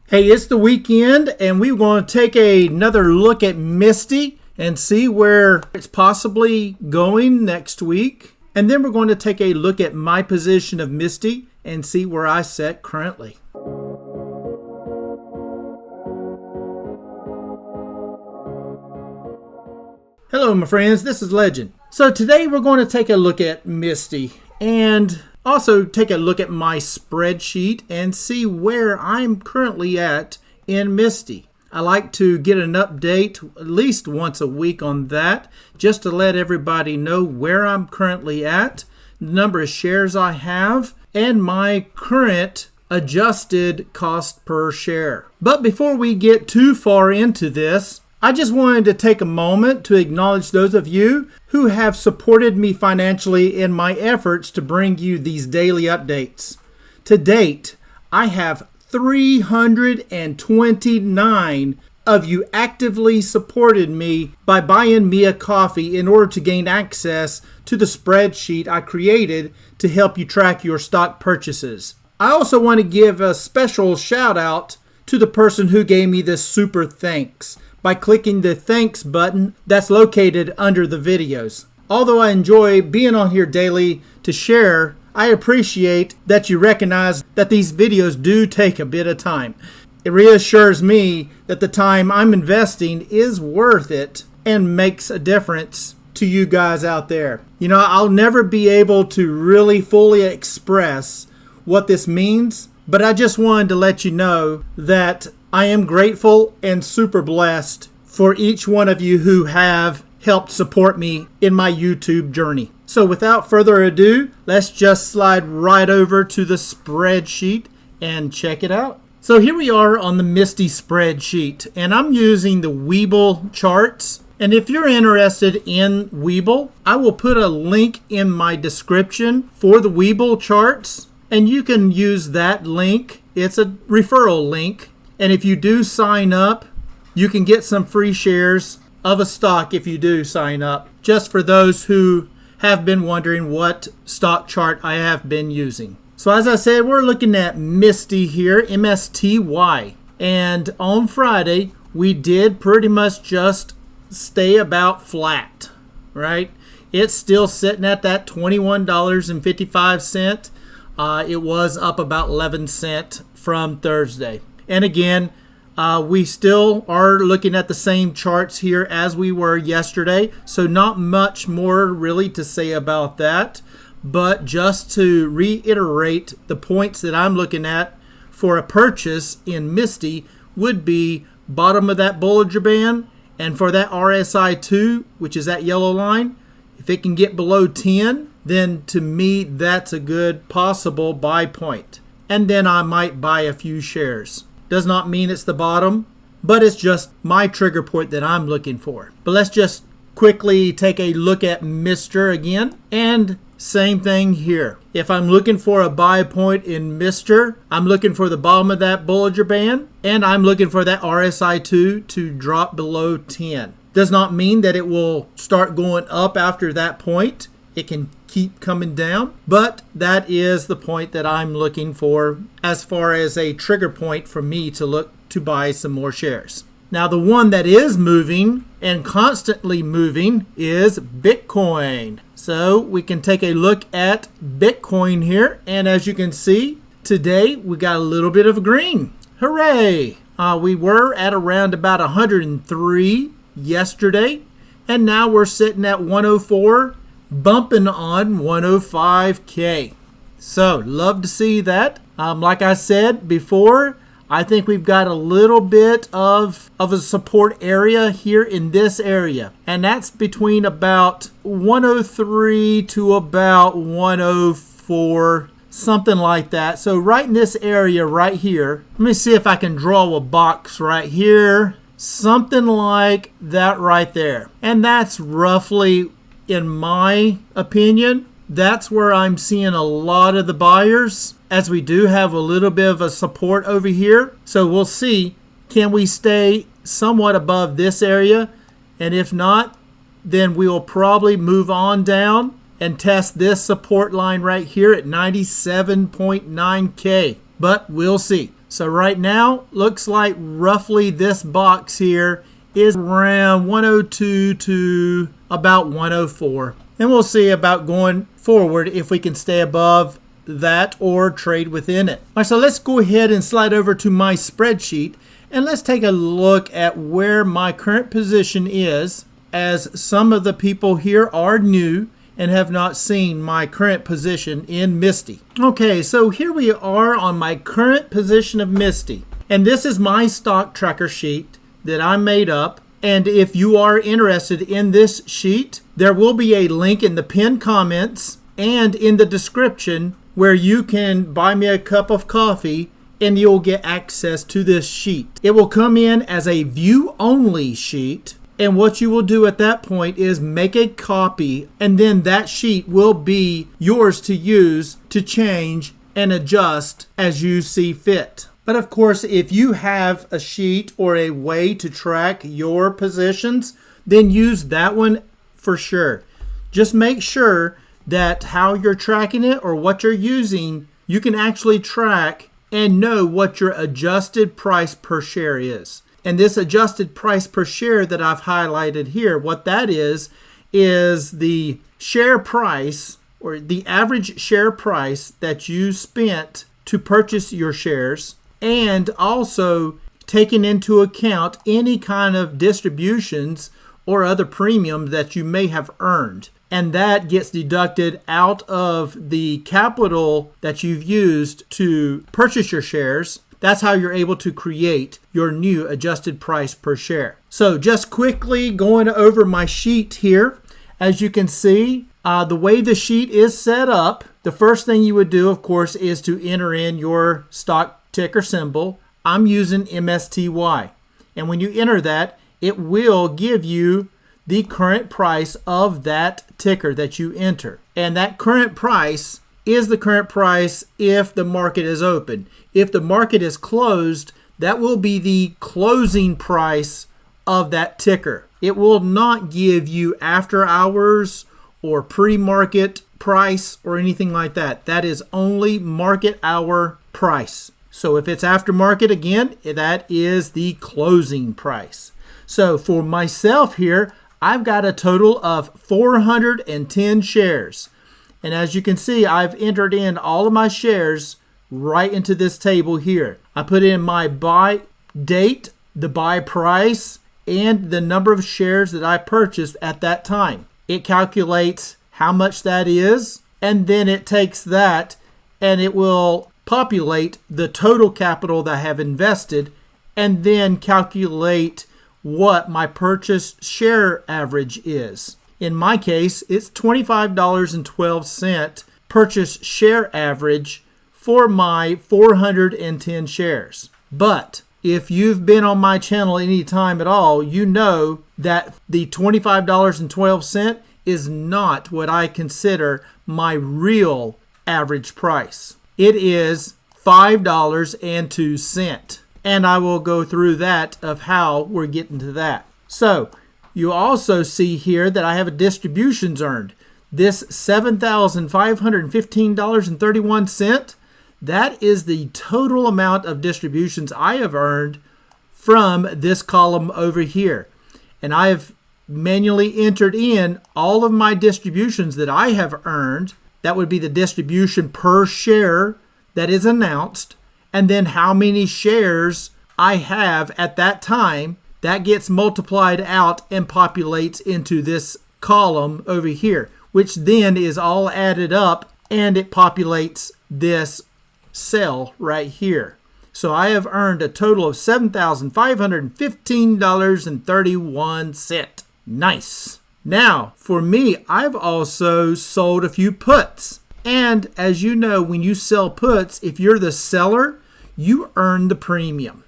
Hey, it's the weekend and we're going to take another look at MSTY and see where it's possibly going next week. And then we're going to take a look at my position of MSTY and see where I sit currently. Hello my friends, this is Legend. So today we're going to take a look at MSTY and also take a look at my spreadsheet and see where I'm currently at in MSTY. I like to get an update at least once a week on that, just to let everybody know where I'm currently at, the number of shares I have, and my current adjusted cost per share. But before we get too far into this, I just wanted to take a moment to acknowledge those of you who have supported me financially in my efforts to bring you these daily updates. To date, I have 329 of you actively supported me by buying me a coffee in order to gain access to the spreadsheet I created to help you track your stock purchases. I also want to give a special shout out to the person who gave me this super thanks by clicking the thanks button that's located under the videos. Although I enjoy being on here daily to share, I appreciate that you recognize that these videos do take a bit of time. It reassures me that the time I'm investing is worth it and makes a difference to you guys out there. You know, I'll never be able to really fully express what this means, but I just wanted to let you know that I am grateful and super blessed for each one of you who have helped support me in my YouTube journey. So without further ado, let's just slide right over to the spreadsheet and check it out. So here we are on the MSTY spreadsheet, and I'm using the Webull charts. And if you're interested in Webull, I will put a link in my description for the Webull charts, and you can use that link. It's a referral link. And if you do sign up, you can get some free shares of a stock if you do sign up, just for those who have been wondering what stock chart I have been using. So as I said, we're looking at MSTY here, MSTY. And on Friday, we did pretty much just stay about flat, right? It's still sitting at that $21.55. It was up about 11 cents from Thursday. And again, we still are looking at the same charts here as we were yesterday. So not much more really to say about that. But just to reiterate, the points that I'm looking at for a purchase in MSTY would be bottom of that Bollinger Band. And for that RSI 2, which is that yellow line, if it can get below 10, then to me, that's a good possible buy point. And then I might buy a few shares. Does not mean it's the bottom, but it's just my trigger point that I'm looking for. But let's just quickly take a look at MR again. And same thing here. If I'm looking for a buy point in MR, I'm looking for the bottom of that Bollinger Band, and I'm looking for that RSI 2 to drop below 10. Does not mean that it will start going up after that point. It can keep coming down, but that is the point that I'm looking for as far as a trigger point for me to look to buy some more shares. Now the one that is moving and constantly moving is Bitcoin. So we can take a look at Bitcoin here, and as you can see, today we got a little bit of green. Hooray! We were at around about 103 yesterday, and now we're sitting at 104, bumping on 105K. So love to see that. Like I said before, I think we've got a little bit of a support area here in this area. And that's between about 103 to about 104, something like that. So right in this area right here, let me see if I can draw a box right here. Something like that right there. And that's roughly, in my opinion, that's where I'm seeing a lot of the buyers, as we do have a little bit of a support over here. So we'll see, can we stay somewhat above this area? And if not, then we will probably move on down and test this support line right here at 97.9K. But we'll see. So right now, looks like roughly this box here is around 102 to about 104. And we'll see about going forward if we can stay above that or trade within it. All right, so let's go ahead and slide over to my spreadsheet and let's take a look at where my current position is, as some of the people here are new and have not seen my current position in MSTY. Okay, so here we are on my current position of MSTY. And this is my stock tracker sheet that I made up. And if you are interested in this sheet, there will be a link in the pinned comments and in the description where you can buy me a cup of coffee and you'll get access to this sheet. It will come in as a view-only sheet. And what you will do at that point is make a copy, and then that sheet will be yours to use to change and adjust as you see fit. But of course, if you have a sheet or a way to track your positions, then use that one for sure. Just make sure that how you're tracking it or what you're using, you can actually track and know what your adjusted price per share is. And this adjusted price per share that I've highlighted here, what that is the share price or the average share price that you spent to purchase your shares, and also taking into account any kind of distributions or other premiums that you may have earned. And that gets deducted out of the capital that you've used to purchase your shares. That's how you're able to create your new adjusted price per share. So just quickly going over my sheet here, as you can see, the way the sheet is set up, the first thing you would do, of course, is to enter in your stock ticker symbol. I'm using MSTY. And when you enter that, it will give you the current price of that ticker that you enter. And that current price is the current price if the market is open. If the market is closed, that will be the closing price of that ticker. It will not give you after hours or pre-market price or anything like that. That is only market hour price. So if it's after market, again, that is the closing price. So for myself here, I've got a total of 410 shares. And as you can see, I've entered in all of my shares right into this table here. I put in my buy date, the buy price, and the number of shares that I purchased at that time. It calculates how much that is, and then it takes that and it will populate the total capital that I have invested, and then calculate what my purchase share average is. In my case, it's $25.12 purchase share average for my 410 shares. But if you've been on my channel any time at all, you know that the $25.12 is not what I consider my real average price. It is $5.02. And I will go through that of how we're getting to that. So you also see here that I have a distributions earned. This $7,515.31, that is the total amount of distributions I have earned from this column over here. And I have manually entered in all of my distributions that I have earned. That would be the distribution per share that is announced, and then how many shares I have at that time. That gets multiplied out and populates into this column over here, which then is all added up and it populates this cell right here. So I have earned a total of $7,515.31. Nice. Now, for me, I've also sold a few puts. And as you know, when you sell puts, if you're the seller, you earn the premium.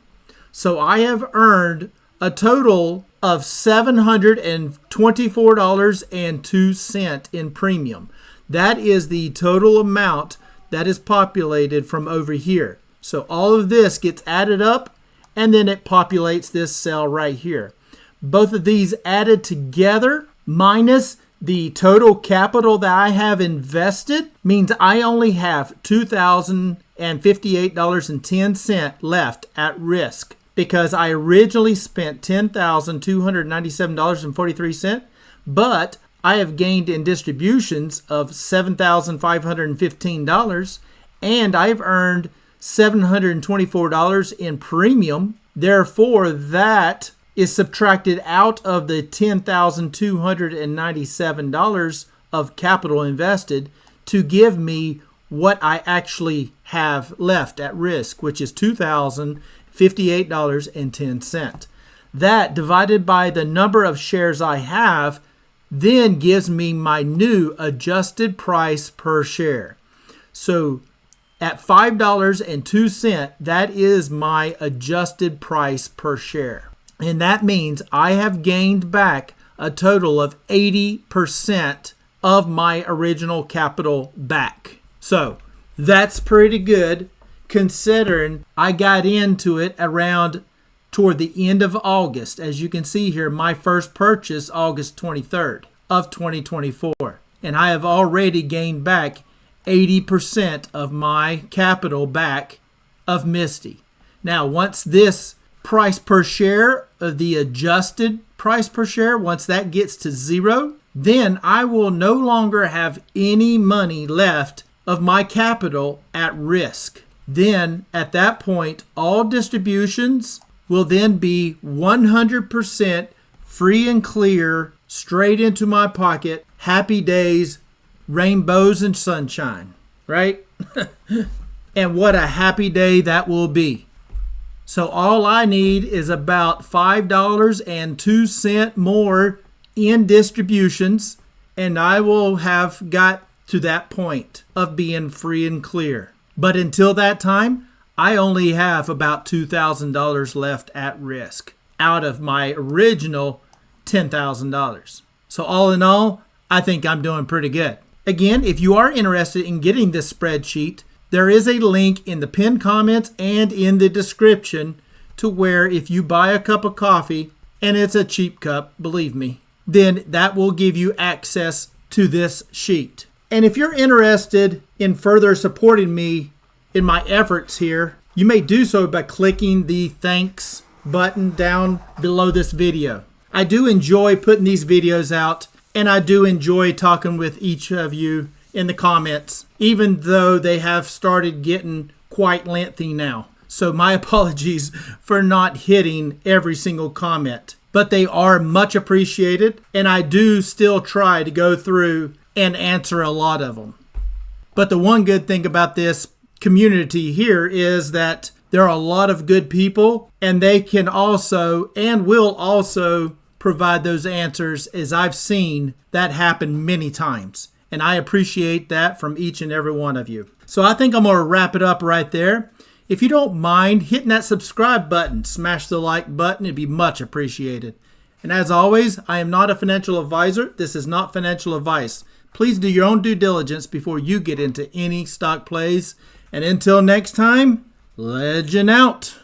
So I have earned a total of $724.02 in premium. That is the total amount that is populated from over here. So all of this gets added up and then it populates this cell right here. Both of these added together minus the total capital that I have invested means I only have $2,058.10 left at risk, because I originally spent $10,297.43, but I have gained in distributions of $7,515, and I've earned $724 in premium. Therefore, that is subtracted out of the $10,297 of capital invested to give me what I actually have left at risk, which is $2,058.10. That divided by the number of shares I have then gives me my new adjusted price per share. So at $5.02, that is my adjusted price per share. And that means I have gained back a total of 80% of my original capital back. So that's pretty good, considering I got into it around toward the end of August. As you can see here, my first purchase, August 23rd of 2024. And I have already gained back 80% of my capital back of MSTY. Now, once this price per share, the adjusted price per share, once that gets to zero, then I will no longer have any money left of my capital at risk. Then at that point, all distributions will then be 100% free and clear, straight into my pocket. Happy days, rainbows and sunshine, right? And what a happy day that will be. So all I need is about $5.02 more in distributions, and I will have got to that point of being free and clear. But until that time, I only have about $2,000 left at risk out of my original $10,000. So all in all, I think I'm doing pretty good. Again, if you are interested in getting this spreadsheet, there is a link in the pinned comments and in the description to where if you buy a cup of coffee, and it's a cheap cup, believe me, then that will give you access to this sheet. And if you're interested in further supporting me in my efforts here, you may do so by clicking the thanks button down below this video. I do enjoy putting these videos out, and I do enjoy talking with each of you in the comments, even though they have started getting quite lengthy now. So my apologies for not hitting every single comment, but they are much appreciated, and I do still try to go through and answer a lot of them. But the one good thing about this community here is that there are a lot of good people, and they can also and will also provide those answers, as I've seen that happen many times. And I appreciate that from each and every one of you. So I think I'm going to wrap it up right there. If you don't mind hitting that subscribe button, smash the like button, it'd be much appreciated. And as always, I am not a financial advisor. This is not financial advice. Please do your own due diligence before you get into any stock plays. And until next time, legend out.